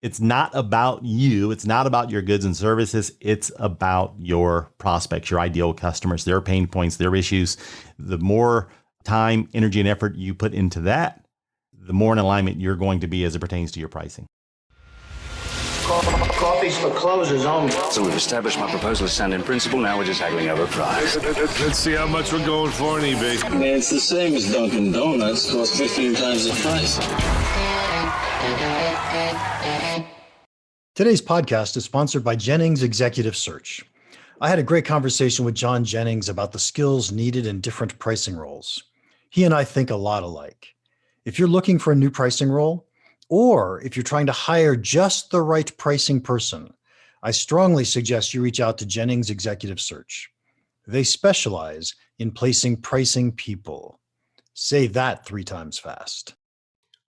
It's not about you. It's not about your goods and services. It's about your prospects, your ideal customers, their pain points, their issues. The more time, energy, and effort you put into that, the more in alignment you're going to be as it pertains to your pricing. Coffee's for closers only. So we've established my proposal is sound in principle. Now we're just haggling over price. Let's see how much we're going for on eBay. It's the same as Dunkin' Donuts. Costs 15 times the price. Today's podcast is sponsored by Jennings Executive Search. I had a great conversation with John Jennings about the skills needed in different pricing roles. He and I think a lot alike. If you're looking for a new pricing role, or if you're trying to hire just the right pricing person, I strongly suggest you reach out to Jennings Executive Search. They specialize in placing pricing people. Say that 3 times fast.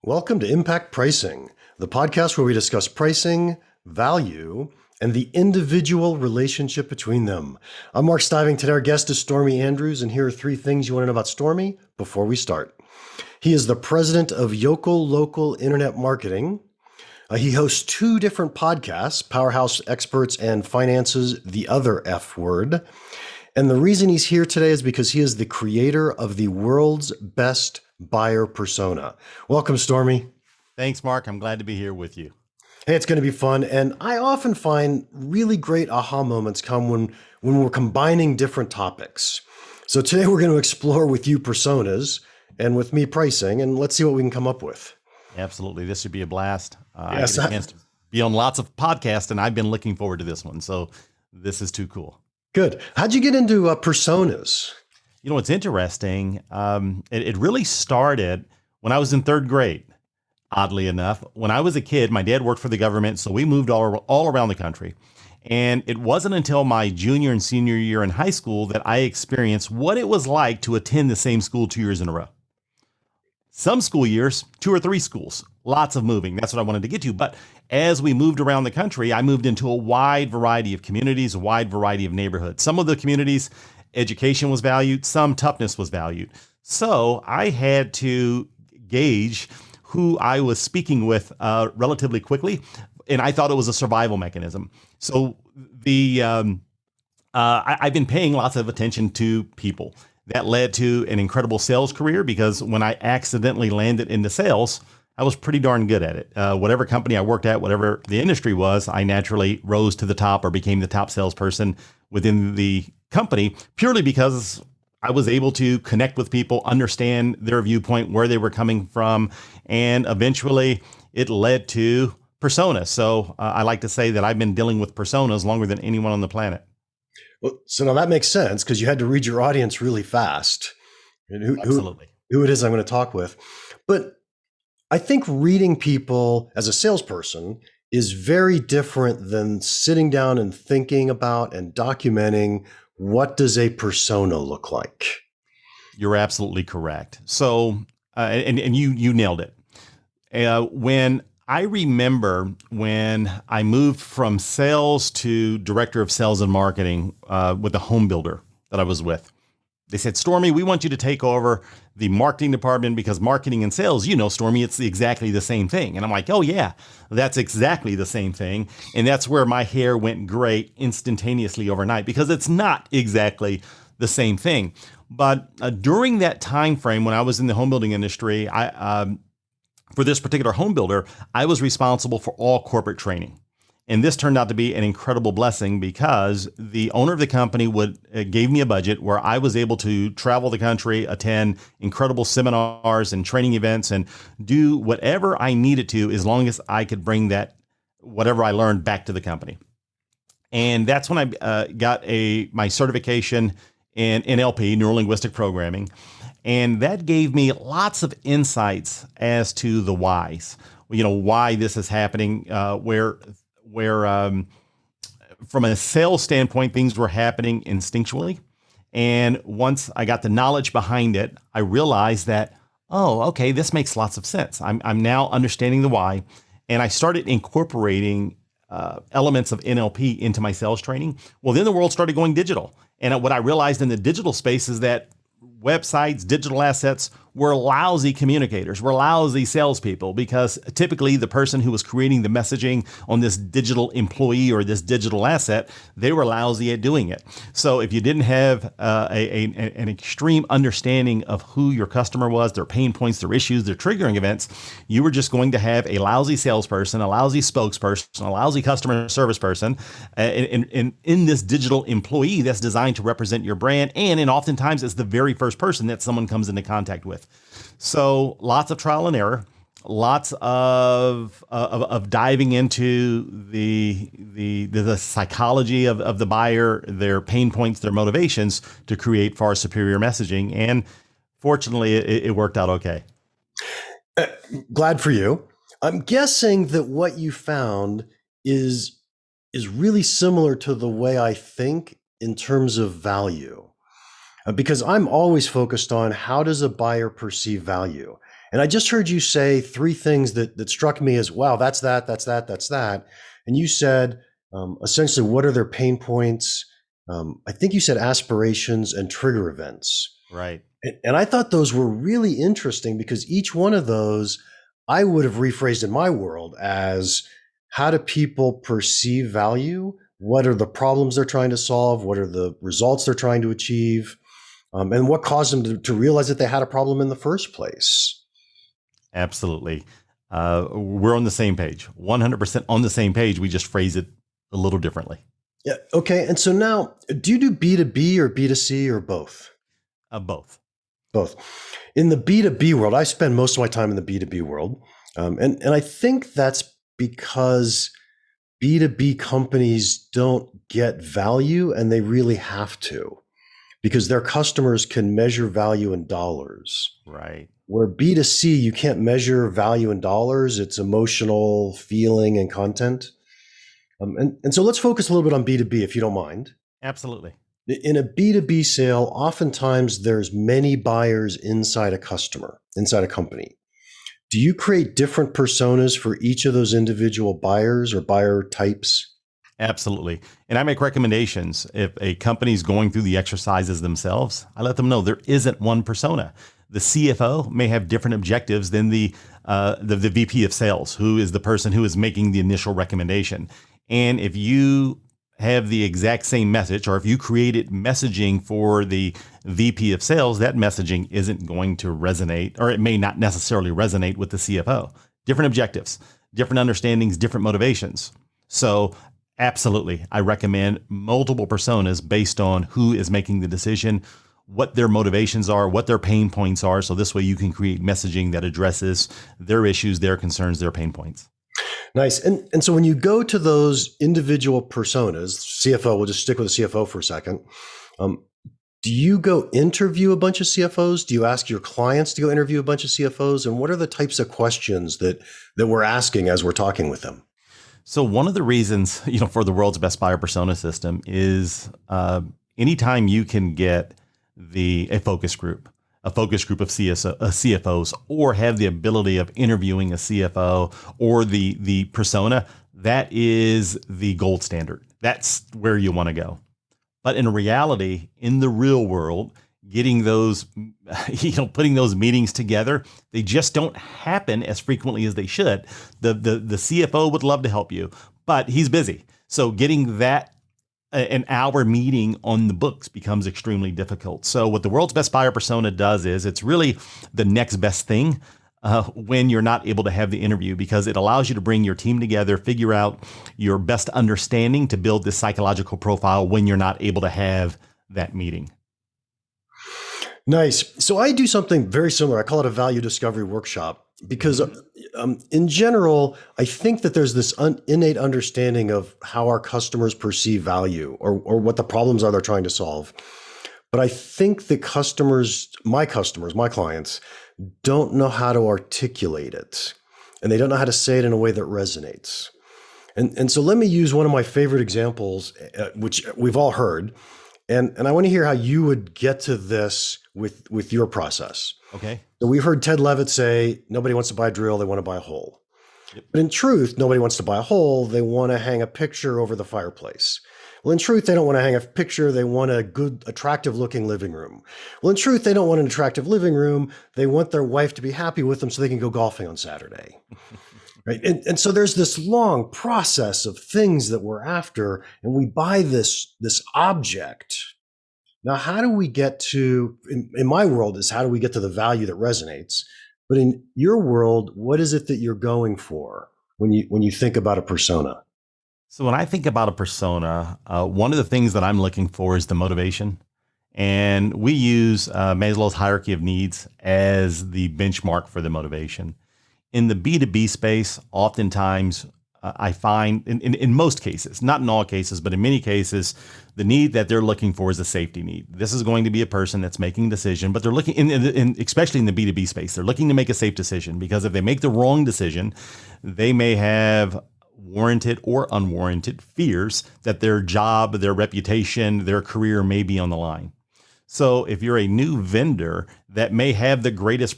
Welcome to Impact Pricing, the podcast where we discuss pricing, value, and the individual relationship between them. I'm Mark Stiving. Today our guest is Stormie Andrews, and here are 3 things you want to know about Stormie before we start. He is the president of Yokel Local Internet Marketing. He hosts 2 different podcasts, Powerhouse Experts and Finances, the Other F Word. And the reason he's here today is because he is the creator of the world's best buyer persona. Welcome, Stormie. Thanks, Mark. I'm glad to be here with you. Hey, it's going to be fun. And I often find really great aha moments come when we're combining different topics. So today we're going to explore with you personas and with me pricing, and let's see what we can come up with. Absolutely. This should be a blast. Yes, I get a chance to be on lots of podcasts, and I've been looking forward to this one. So this is too cool. Good. How'd you get into personas? You know, what's interesting, it really started when I was in 3rd grade. Oddly enough, when I was a kid, my dad worked for the government, so we moved all around the country. And it wasn't until my junior and senior year in high school that I experienced what it was like to attend the same school 2 years in a row. Some school years, 2 or 3 schools, lots of moving. That's what I wanted to get to. But as we moved around the country, I moved into a wide variety of communities, a wide variety of neighborhoods. Some of the communities, education was valued, some toughness was valued. So I had to gauge who I was speaking with relatively quickly, and I thought it was a survival mechanism. So I've been paying lots of attention to people. That led to an incredible sales career because when I accidentally landed into sales, I was pretty darn good at it. Whatever company I worked at, whatever the industry was, I naturally rose to the top or became the top salesperson within the company purely because I was able to connect with people, understand their viewpoint, where they were coming from, and eventually it led to personas. So I like to say that I've been dealing with personas longer than anyone on the planet. Well, so now that makes sense because you had to read your audience really fast. And Absolutely. Who it is I'm going to talk with. But I think reading people as a salesperson is very different than sitting down and thinking about and documenting what does a persona look like. You're absolutely correct. So, and you nailed it. When I remember when I moved from sales to director of sales and marketing with the home builder that I was with. They said, Stormie, we want you to take over the marketing department because marketing and sales, you know, Stormie, it's exactly the same thing. And I'm like, oh yeah, that's exactly the same thing. And that's where my hair went gray instantaneously overnight because it's not exactly the same thing. But during that time frame when I was in the home building industry, for this particular home builder, I was responsible for all corporate training. And this turned out to be an incredible blessing because the owner of the company gave me a budget where I was able to travel the country, attend incredible seminars and training events, and do whatever I needed to as long as I could bring that whatever I learned back to the company. And that's when I got my certification in NLP, Neuro-Linguistic Programming. And that gave me lots of insights as to the whys, you know, why this is happening, where from a sales standpoint, things were happening instinctually. And once I got the knowledge behind it, I realized that, oh, okay, this makes lots of sense. I'm now understanding the why. And I started incorporating elements of NLP into my sales training. Well, then the world started going digital. And what I realized in the digital space is that websites, digital assets were lousy communicators, were lousy salespeople, because typically the person who was creating the messaging on this digital employee or this digital asset, they were lousy at doing it. So if you didn't have an extreme understanding of who your customer was, their pain points, their issues, their triggering events, you were just going to have a lousy salesperson, a lousy spokesperson, a lousy customer service person in this digital employee that's designed to represent your brand. And oftentimes it's the very first person that someone comes into contact with. So lots of trial and error, lots of diving into the psychology of the buyer, their pain points, their motivations to create far superior messaging. And fortunately, it worked out okay. Glad for you. I'm guessing that what you found is really similar to the way I think in terms of value. Because I'm always focused on how does a buyer perceive value? And I just heard you say three things that struck me as, wow, that's that. And you said, essentially, what are their pain points? I think you said aspirations and trigger events. Right. And I thought those were really interesting because each one of those I would have rephrased in my world as, how do people perceive value? What are the problems they're trying to solve? What are the results they're trying to achieve? And what caused them to realize that they had a problem in the first place? Absolutely. We're on the same page, 100% on the same page. We just phrase it a little differently. Yeah. Okay. And so now, do you do B2B or B2C or both? Both. Both. In the B2B world, I spend most of my time in the B2B world. And I think that's because B2B companies don't get value, and they really have to, because their customers can measure value in dollars. Right. Where B2C, you can't measure value in dollars. It's emotional, feeling, and content. And so let's focus a little bit on B2B, if you don't mind. Absolutely. In a B2B sale, oftentimes there's many buyers inside a customer, inside a company. Do you create different personas for each of those individual buyers or buyer types? Absolutely. And I make recommendations. If a company's going through the exercises themselves, I let them know there isn't one persona. The CFO may have different objectives than the VP of sales, who is the person who is making the initial recommendation. And if you have the exact same message, or if you created messaging for the VP of sales, that messaging isn't going to resonate, or it may not necessarily resonate with the CFO. Different objectives, different understandings, different motivations. So absolutely, I recommend multiple personas based on who is making the decision, what their motivations are, what their pain points are. So this way you can create messaging that addresses their issues, their concerns, their pain points. Nice. And so when you go to those individual personas, CFO, we'll just stick with the CFO for a second. Do you go interview a bunch of CFOs? Do you ask your clients to go interview a bunch of CFOs? And what are the types of questions that we're asking as we're talking with them? So one of the reasons, for the world's best buyer persona system is anytime you can get a focus group of CFOs, or have the ability of interviewing a CFO or the persona, that is the gold standard. That's where you want to go. But in reality, in the real world, getting those, putting those meetings together, they just don't happen as frequently as they should. The CFO would love to help you, but he's busy. So getting that an hour meeting on the books becomes extremely difficult. So what the world's best buyer persona does is it's really the next best thing when you're not able to have the interview, because it allows you to bring your team together, figure out your best understanding to build this psychological profile when you're not able to have that meeting. Nice. So I do something very similar. I call it a value discovery workshop, because in general, I think that there's this innate understanding of how our customers perceive value, or what the problems are they're trying to solve. But I think the my clients, don't know how to articulate it, and they don't know how to say it in a way that resonates. And so let me use one of my favorite examples, which we've all heard. And I want to hear how you would get to this with your process. Okay. So we've heard Ted Levitt say, nobody wants to buy a drill, they want to buy a hole. Yep. But in truth, nobody wants to buy a hole, they want to hang a picture over the fireplace. Well, in truth, they don't want to hang a picture. They want a good, attractive looking living room. Well, in truth, they don't want an attractive living room. They want their wife to be happy with them so they can go golfing on Saturday. Right. And so there's this long process of things that we're after, and we buy this object. Now, how do we get to, in my world, is how do we get to the value that resonates? But in your world, what is it that you're going for when you think about a persona? So when I think about a persona, one of the things that I'm looking for is the motivation. And we use Maslow's hierarchy of needs as the benchmark for the motivation. In the B2B space, oftentimes I find in most cases, not in all cases, but in many cases, the need that they're looking for is a safety need. This is going to be a person that's making a decision, but they're looking especially in the B2B space, they're looking to make a safe decision, because if they make the wrong decision, they may have warranted or unwarranted fears that their job, their reputation, their career may be on the line. So if you're a new vendor that may have the greatest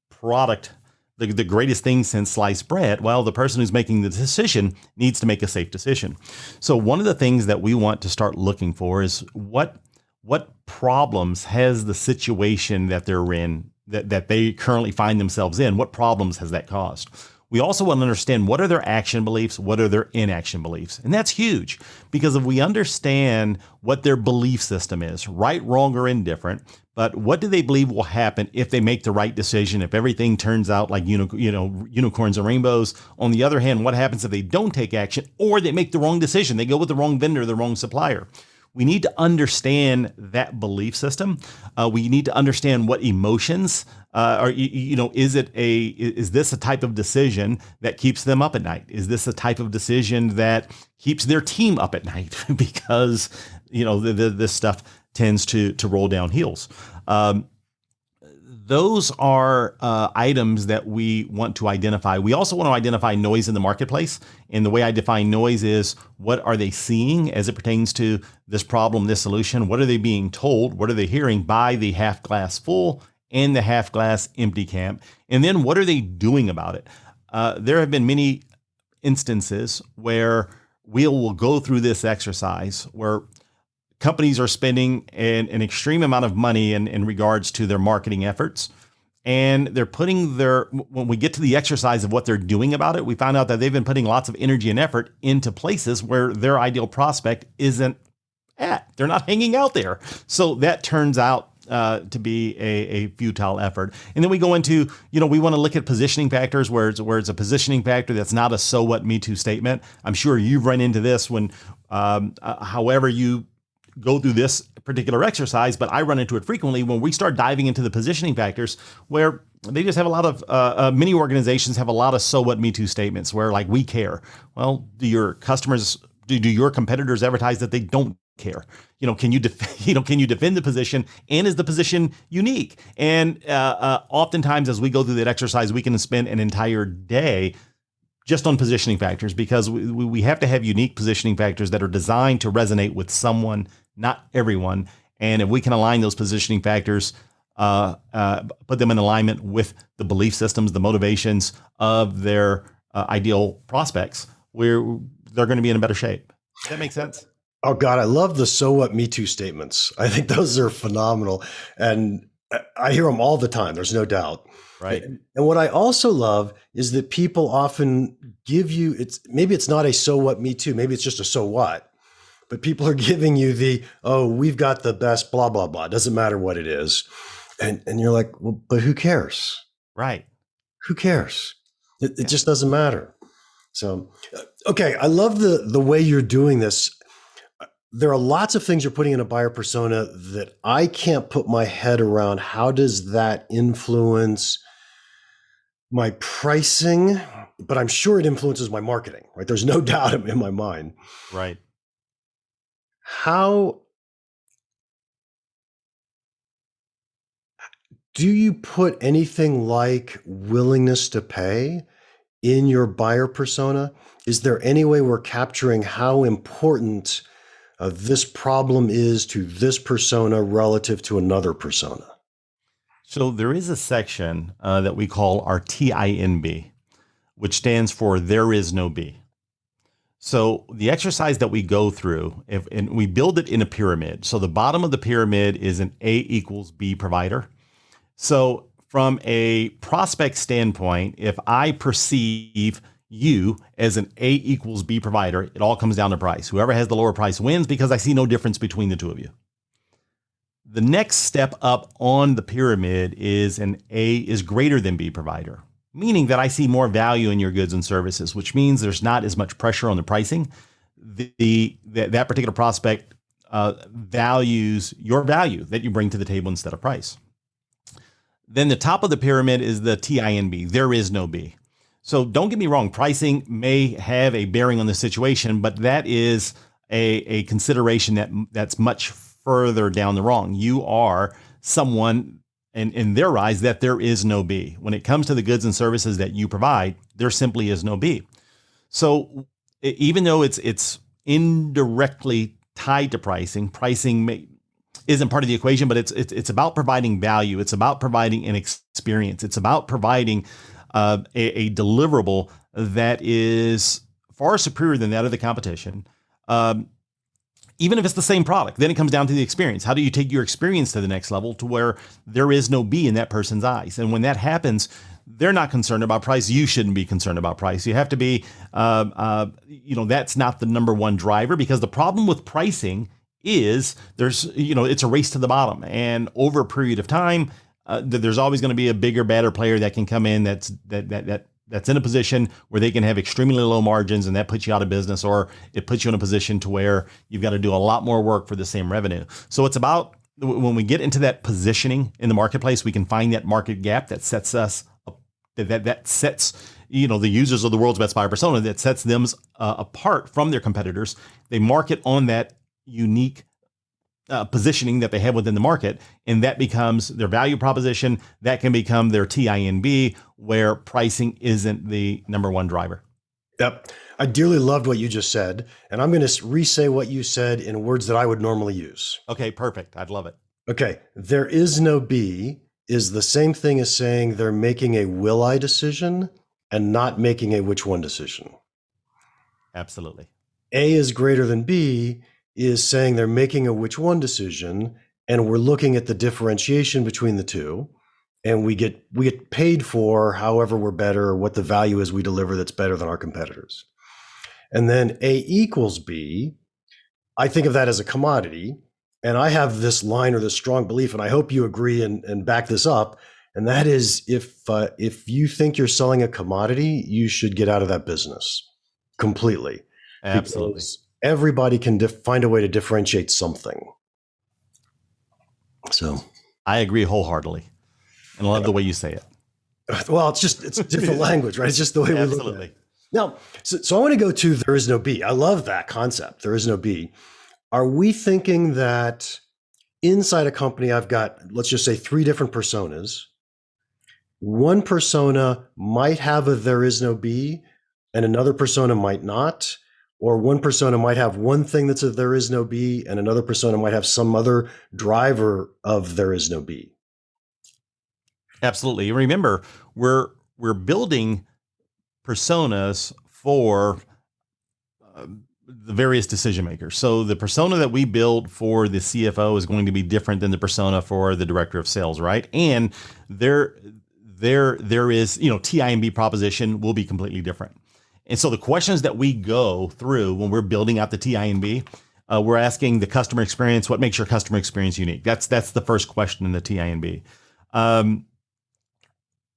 product, the greatest thing since sliced bread, well, the person who's making the decision needs to make a safe decision. So one of the things that we want to start looking for is what problems has the situation that they're in, that they currently find themselves in, what problems has that caused? We also want to understand what are their action beliefs, what are their inaction beliefs. And that's huge, because if we understand what their belief system is, right, wrong, or indifferent, but what do they believe will happen if they make the right decision, if everything turns out like unicorns and rainbows? On the other hand, what happens if they don't take action or they make the wrong decision? They go with the wrong vendor, the wrong supplier. We need to understand that belief system. We need to understand what emotions is this a type of decision that keeps them up at night? Is this a type of decision that keeps their team up at night? Because, this stuff tends to roll down heels. Those are items that we want to identify. We also want to identify noise in the marketplace. And the way I define noise is, what are they seeing as it pertains to this problem, this solution? What are they being told? What are they hearing by the half glass full and the half glass empty camp? And then what are they doing about it? There have been many instances where we will go through this exercise where companies are spending an extreme amount of money in regards to their marketing efforts. And they're putting when we get to the exercise of what they're doing about it, we find out that they've been putting lots of energy and effort into places where their ideal prospect isn't at. They're not hanging out there. So that turns out to be a futile effort. And then we go into, we want to look at positioning factors where it's a positioning factor that's not a "so what, me too" statement. I'm sure you've run into this when, however you go through this particular exercise, but I run into it frequently when we start diving into the positioning factors, where they just have a lot of, many organizations have a lot of "so what, me too" statements where, like, we care. Well, do your competitors advertise that they don't care? Can you defend the position, and is the position unique? And oftentimes as we go through that exercise, we can spend an entire day just on positioning factors, because we have to have unique positioning factors that are designed to resonate with someone, not everyone. And if we can align those positioning factors, put them in alignment with the belief systems, the motivations of their ideal prospects, they're going to be in a better shape. Does that make sense? Oh God, I love the "so what, me too" statements. I think those are phenomenal. And I hear them all the time. There's no doubt. Right. And what I also love is that people often give you, maybe it's not a "so what, me too." Maybe it's just a "so what," but people are giving you the, "oh, we've got the best blah, blah, blah." It doesn't matter what it is. And you're like, well, but who cares? Right. Who cares? It just doesn't matter. So, okay. I love the way you're doing this. There are lots of things you're putting in a buyer persona that I can't put my head around. How does that influence my pricing? But I'm sure it influences my marketing, right? There's no doubt in my mind. Right. How do you put anything like willingness to pay in your buyer persona? Is there any way we're capturing how important this problem is to this persona relative to another persona? So there is a section that we call our TINB, which stands for "there is no B." So the exercise that we go through, and we build it in a pyramid. So the bottom of the pyramid is an A equals B provider. So from a prospect standpoint, if I perceive you as an A equals B provider, it all comes down to price. Whoever has the lower price wins because I see no difference between the two of you. The next step up on the pyramid is an A is greater than B provider, meaning that I see more value in your goods and services, which means there's not as much pressure on the pricing. That particular prospect values your value that you bring to the table instead of price. Then the top of the pyramid is the TINB. There is no B. So don't get me wrong, pricing may have a bearing on the situation, but that is a consideration that's much further down the wrong. You are someone, in their eyes, that there is no B. When it comes to the goods and services that you provide, there simply is no B. So even though it's indirectly tied to pricing isn't part of the equation, but it's about providing value. It's about providing an experience. It's about providing a deliverable that is far superior than that of the competition. Even if it's the same product, then it comes down to the experience. How do you take your experience to the next level to where there is no B in that person's eyes? And when that happens, they're not concerned about price. You shouldn't be concerned about price. You have to be, that's not the number one driver, because the problem with pricing is it's a race to the bottom. And over a period of time, there's always going to be a bigger, badder player that can come in that's in a position where they can have extremely low margins, and that puts you out of business, or it puts you in a position to where you've got to do a lot more work for the same revenue. So it's about, when we get into that positioning in the marketplace, we can find that market gap that sets us up, that sets the users of the world's best buyer persona, that sets them apart from their competitors. They market on that unique positioning that they have within the market, and that becomes their value proposition. That can become their TINB, where pricing isn't the number one driver. Yep. I dearly loved what you just said, and I'm going to re-say what you said in words that I would normally use. Okay, perfect. I'd love it. Okay. There is no B is the same thing as saying they're making a will I decision and not making a which one decision. Absolutely. A is greater than B is saying they're making a which one decision, and we're looking at the differentiation between the two, and we get paid for however we're better, or what the value is we deliver that's better than our competitors. And then A equals B, I think of that as a commodity, and I have this line or this strong belief, and I hope you agree and back this up, and that is, if you think you're selling a commodity, you should get out of that business completely. Absolutely. Because everybody can find a way to differentiate something. So I agree wholeheartedly, and I love the way you say it. Well, it's different language, right? It's just the way we look at it. Now, so I want to go to there is no B. I love that concept. There is no B. Are we thinking that inside a company, I've got, let's just say, 3 different personas. One persona might have a there is no B, and another persona might not. Or one persona might have one thing that's a there is no B, and another persona might have some other driver of there is no B. Absolutely. Remember, we're building personas for the various decision makers. So the persona that we build for the CFO is going to be different than the persona for the director of sales, right? And there is, TINB proposition will be completely different. And so the questions that we go through when we're building out the TINB, we're asking the customer experience, what makes your customer experience unique? That's the first question in the TINB.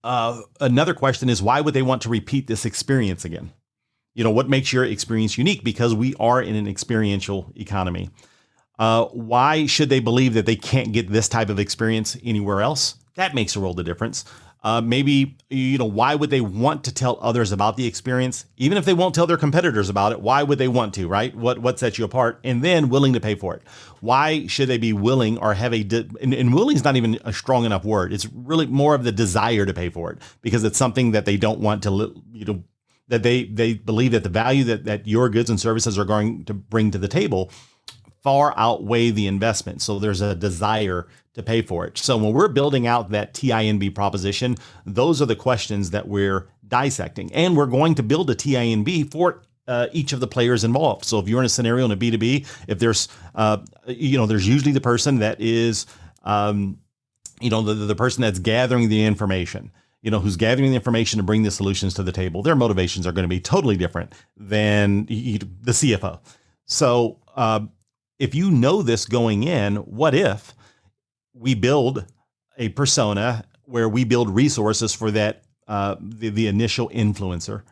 Another question is, why would they want to repeat this experience again? What makes your experience unique? Because we are in an experiential economy. Why should they believe that they can't get this type of experience anywhere else? That makes a world of difference. Maybe, why would they want to tell others about the experience? Even if they won't tell their competitors about it, why would they want to, right? What sets you apart? And then willing to pay for it. Why should they be willing or have and willing is not even a strong enough word. It's really more of the desire to pay for it, because it's something that they don't want to, that they believe that the value that your goods and services are going to bring to the table far outweigh the investment. So there's a desire to pay for it. So when we're building out that TINB proposition, those are the questions that we're dissecting. And we're going to build a TINB for each of the players involved. So if you're in a scenario in a B2B, if there's, there's usually the person that is, the person that's gathering the information, who's gathering the information to bring the solutions to the table. Their motivations are going to be totally different than the CFO. So if you know this going in, what if we build a persona where we build resources for that, the initial influencer,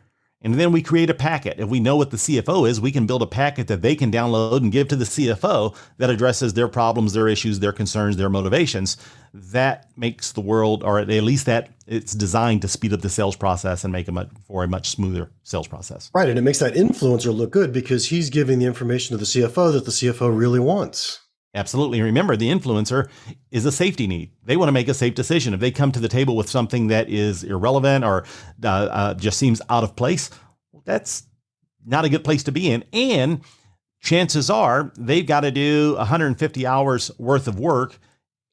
and then we create a packet. If we know what the CFO is, we can build a packet that they can download and give to the CFO that addresses their problems, their issues, their concerns, their motivations. That makes the world, or at least that it's designed to speed up the sales process and make for a much smoother sales process. Right. And it makes that influencer look good because he's giving the information to the CFO that the CFO really wants. Absolutely. And remember, the influencer is a safety need. They want to make a safe decision. If they come to the table with something that is irrelevant or just seems out of place, that's not a good place to be in. And chances are they've got to do 150 hours worth of work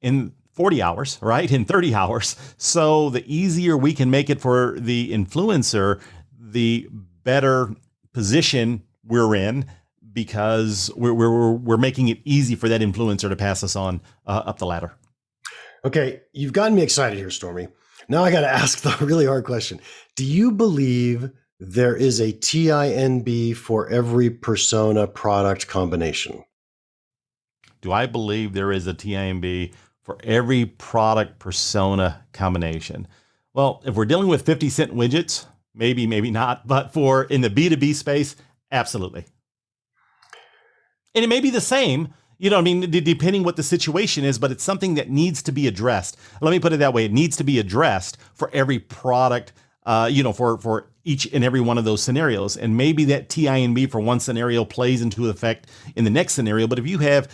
in 40 hours, right? In 30 hours. So the easier we can make it for the influencer, the better position we're in, because we're making it easy for that influencer to pass us on up the ladder. Okay, you've gotten me excited here, Stormie. Now I got to ask the really hard question. Do you believe there is a TINB for every persona product combination? Do I believe there is a TINB for every product persona combination? Well, if we're dealing with 50-cent widgets, maybe not, but in the B2B space, absolutely. And it may be the same, depending what the situation is, but it's something that needs to be addressed. Let me put it that way. It needs to be addressed for every product, for each and every one of those scenarios. And maybe that TINB for one scenario plays into effect in the next scenario. But if you have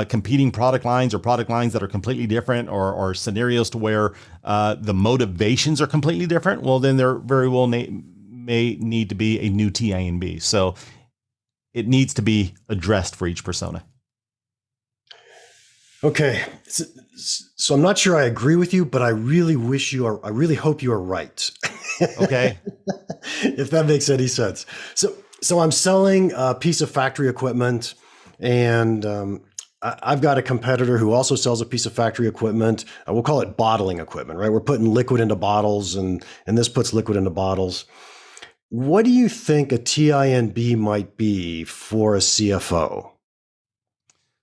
competing product lines or product lines that are completely different, or scenarios to where the motivations are completely different, well, then there very well may need to be a new TINB. So it needs to be addressed for each persona. Okay. So I'm not sure I agree with you, but I really hope you are right. Okay. If that makes any sense. So I'm selling a piece of factory equipment, and I've got a competitor who also sells a piece of factory equipment. We'll call it bottling equipment, right? We're putting liquid into bottles, and this puts liquid into bottles. What do you think a TINB might be for a CFO?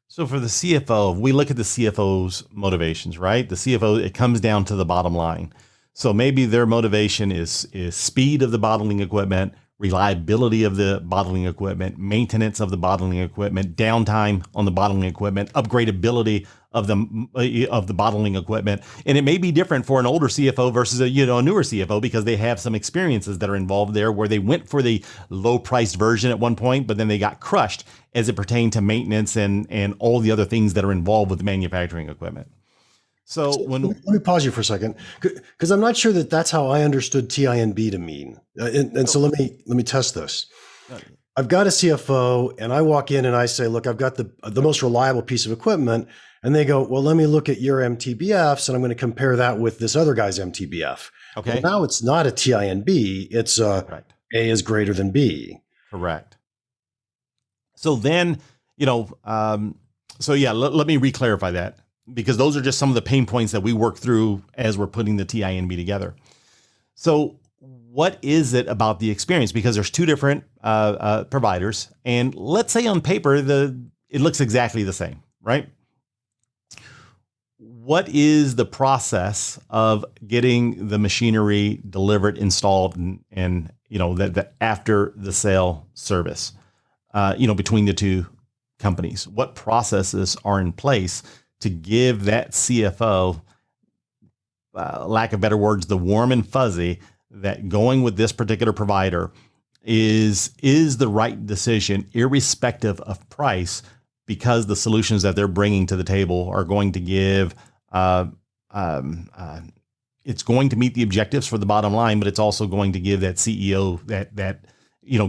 So for the CFO, we look at the CFO's motivations, right? The CFO, it comes down to the bottom line. So maybe their motivation is speed of the bottling equipment, reliability of the bottling equipment, maintenance of the bottling equipment, downtime on the bottling equipment, upgradability of the bottling equipment. And it may be different for an older CFO versus a newer CFO, because they have some experiences that are involved there where they went for the low priced version at one point, but then they got crushed as it pertained to maintenance and all the other things that are involved with manufacturing equipment. So let me pause you for a second, because I'm not sure that that's how I understood TINB to mean. So let me test this. I've got a CFO, and I walk in and I say, look, I've got the most reliable piece of equipment. And they go, well, let me look at your MTBFs, and I'm going to compare that with this other guy's MTBF. Okay. Well, now it's not a TINB. It's right. A is greater than B. Correct. So then, let me re-clarify that, because those are just some of the pain points that we work through as we're putting the TINB together. So what is it about the experience? Because there's two different providers, and let's say on paper, it looks exactly the same, right? What is the process of getting the machinery delivered, installed, and the after the sale service, between the two companies? What processes are in place to give that CFO, lack of better words, the warm and fuzzy that going with this particular provider is the right decision, irrespective of price, because the solutions that they're bringing to the table are going to give, it's going to meet the objectives for the bottom line, but it's also going to give that CEO that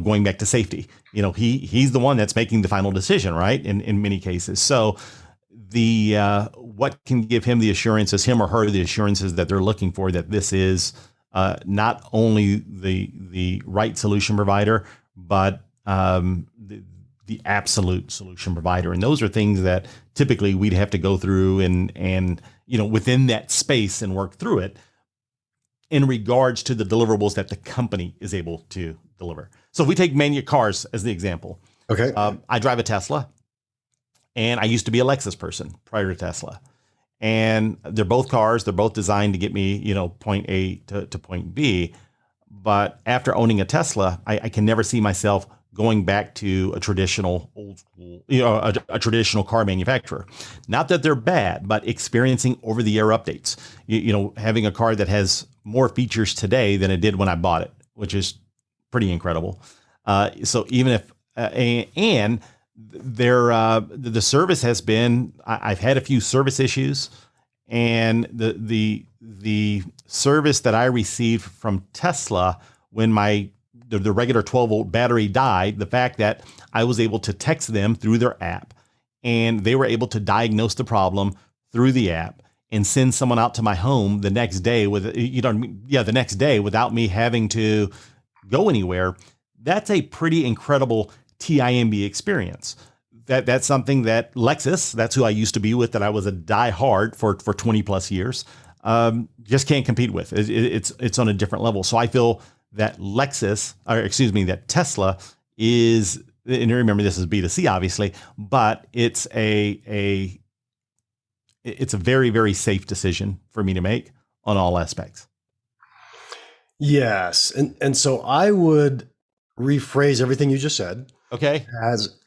going back to safety, he's the one that's making the final decision, right? In many cases. So what can give him the assurances, him or her, the assurances that they're looking for, that this is not only the right solution provider, but the absolute solution provider. And those are things that typically we'd have to go through and within that space and work through it in regards to the deliverables that the company is able to deliver. So if we take cars as the example, Okay. I drive a Tesla, and I used to be a Lexus person prior to Tesla. And they're both cars. They're both designed to get me, point A to point B. But after owning a Tesla, I can never see myself going back to a traditional old school, a traditional car manufacturer. Not that they're bad, but experiencing over the air updates, having a car that has more features today than it did when I bought it, which is pretty incredible. So even if, and the service has been, I've had a few service issues, and the service that I received from Tesla when the regular 12-volt battery died, the fact that I was able to text them through their app, and they were able to diagnose the problem through the app and send someone out to my home the next day the next day without me having to go anywhere. That's a pretty incredible TINB experience. That's something that Lexus, that's who I used to be with, that I was a diehard for 20 plus years, just can't compete with. It's on a different level. So I feel that that Tesla is, and remember this is B2C obviously, but it's a very, very safe decision for me to make on all aspects. Yes. And so I would rephrase everything you just said. Okay.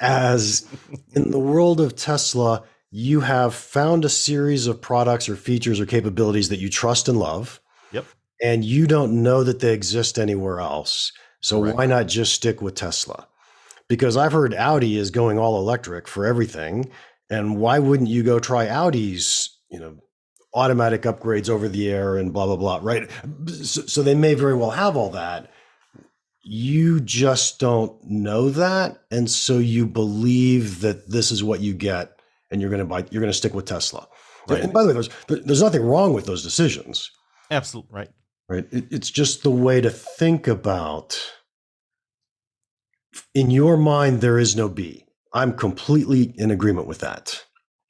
As in the world of Tesla, you have found a series of products or features or capabilities that you trust and love. Yep. And you don't know that they exist anywhere else. So Correct. Why not just stick with Tesla? Because I've heard Audi is going all electric for everything. And why wouldn't you go try Audi's, automatic upgrades over the air and blah, blah, blah, right? So they may very well have all that. You just don't know that. And so you believe that this is what you get, and you're going to stick with Tesla. Right. And by the way, there's nothing wrong with those decisions. Absolutely. Right. Right. It's just the way to think about, in your mind, there is no B. I'm completely in agreement with that.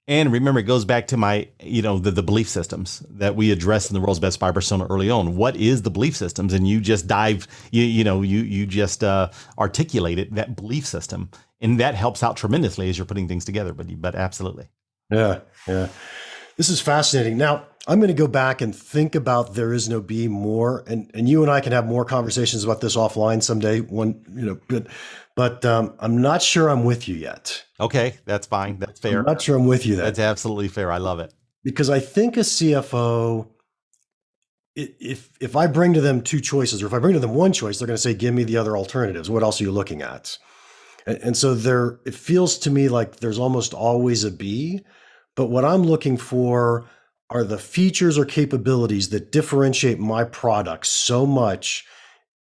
And remember, it goes back to my, the belief systems that we addressed in the World's Best Buy Persona early on. What is the belief systems? And you just you just articulated that belief system, and that helps out tremendously as you're putting things together. But absolutely. Yeah. This is fascinating. Now, I'm going to go back and think about there is no B more, and you and I can have more conversations about this offline someday. But I'm not sure I'm with you yet. Okay, that's fine. That's fair. I'm not sure I'm with you. That's absolutely fair. I love it. Because I think a CFO, if I bring to them two choices, or if I bring to them one choice, they're going to say, "Give me the other alternatives. What else are you looking at?" And so it feels to me like there's almost always a B. But what I'm looking for are the features or capabilities that differentiate my product so much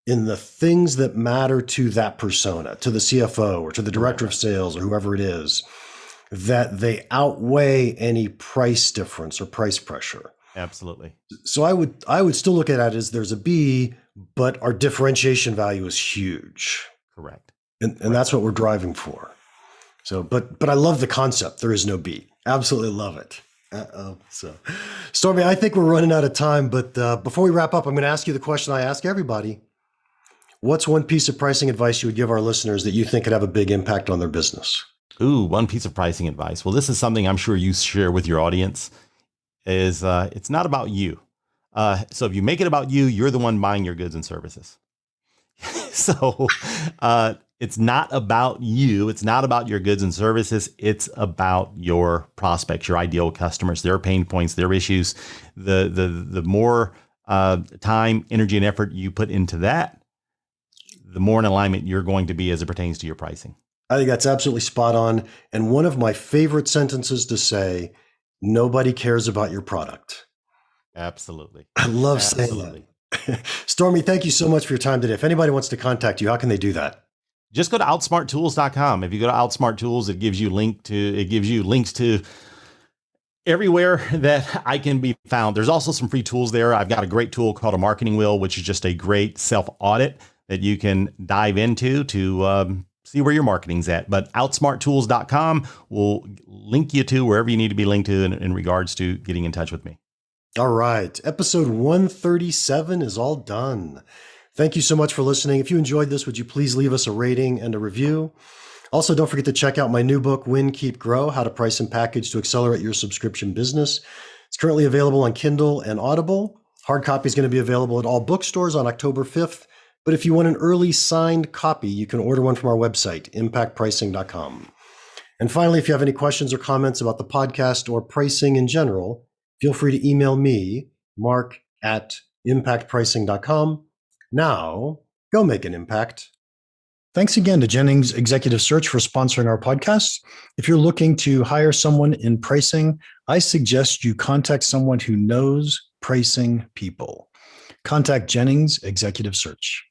in the things that matter to that persona, to the CFO or to the director of sales or whoever it is, that they outweigh any price difference or price pressure. Absolutely. So I would still look at it as there's a B, but our differentiation value is huge. Correct. And that's what we're driving for. So, but I love the concept. There is no B. Absolutely love it. So, Stormie, I think we're running out of time, but before we wrap up, I'm going to ask you the question I ask everybody. What's one piece of pricing advice you would give our listeners that you think could have a big impact on their business? Ooh, one piece of pricing advice. Well, this is something I'm sure you share with your audience, is it's not about you. So if you make it about you, you're the one buying your goods and services. So it's not about you. It's not about your goods and services. It's about your prospects, your ideal customers, their pain points, their issues. The more time, energy, and effort you put into that, the more in alignment you're going to be as it pertains to your pricing. I think that's absolutely spot on. And one of my favorite sentences to say, nobody cares about your product. Absolutely. I love saying that. Stormie, thank you so much for your time today. If anybody wants to contact you, how can they do that? Just go to outsmarttools.com. If you go to Outsmart Tools, it gives you links to everywhere that I can be found. There's also some free tools there. I've got a great tool called a marketing wheel, which is just a great self-audit that you can dive into to see where your marketing's at. But outsmarttools.com will link you to wherever you need to be linked to in regards to getting in touch with me. All right. Episode 137 is all done. Thank you so much for listening. If you enjoyed this, would you please leave us a rating and a review? Also, don't forget to check out my new book, Win, Keep, Grow, How to Price and Package to Accelerate Your Subscription Business. It's currently available on Kindle and Audible. Hard copy is going to be available at all bookstores on October 5th. But if you want an early signed copy, you can order one from our website, impactpricing.com. And finally, if you have any questions or comments about the podcast or pricing in general, feel free to email me, mark@impactpricing.com. Now, go make an impact. Thanks again to Jennings Executive Search for sponsoring our podcast. If you're looking to hire someone in pricing, I suggest you contact someone who knows pricing people. Contact Jennings Executive Search.